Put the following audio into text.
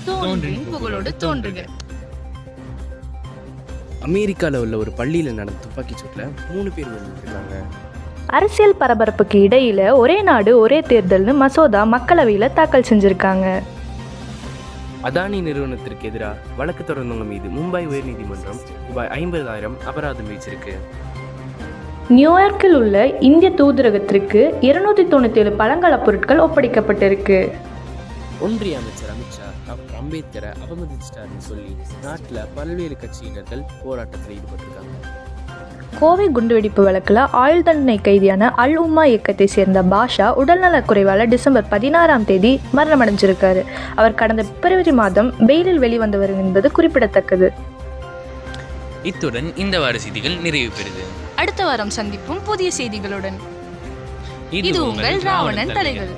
தோன்றின் புகழோடு தோன்றுக. அமெரிக்காவில் உள்ள ஒரு பள்ளியில் நடந்த துப்பாக்கி சூட்டில் 3 பேர் விழுந்துருக்காங்க. அரசியல் பரபரப்புக்கு இடையில ஒரே நாடு ஒரே தேர்தல்னு மசோதா மக்களவையில் தாக்கல் செஞ்சிருக்காங்க. அதானி நிறுவனத்திற்கு எதிராக வழக்கு தொடர்ந்தவங்க மீது மும்பை உயர்நீதிமன்றம் ரூபாய் 50,000 அபராதம் விதிச்சிருக்கு. நியூயார்க்கில் உள்ள இந்திய தூதரகத்திற்கு 297 பழங்கால பொருட்கள் ஒப்படைக்கப்பட்டிருக்கு. ஒன்றிய அமைச்சர் அமித்ஷா டாக்டர் அம்பேத்கரை அவமதிச்சிட்டாருன்னு சொல்லி நாட்டில் பல்வேறு கட்சியினர்கள் போராட்டத்தில் ஈடுபட்டிருக்காங்க. கோவை குண்டுவெடிப்பு வழக்கில் ஆயுள் தண்டனை கைதியான அல் உம்மா இயக்கத்தை சேர்ந்த பாஷா உடல்நலக் குறைவால் டிசம்பர் 16 மரணமடைஞ்சிருக்காரு. அவர் கடந்த பிப்ரவரி மாதம் பெயிலில் வெளிவந்தவர் என்பது குறிப்பிடத்தக்கது. இத்துடன் இந்த வார செய்திகள் நிறைவு பெறுது. அடுத்த வாரம் சந்திப்போம் புதிய செய்திகளுடன். இது உங்கள் ராவணன் தலைகள்.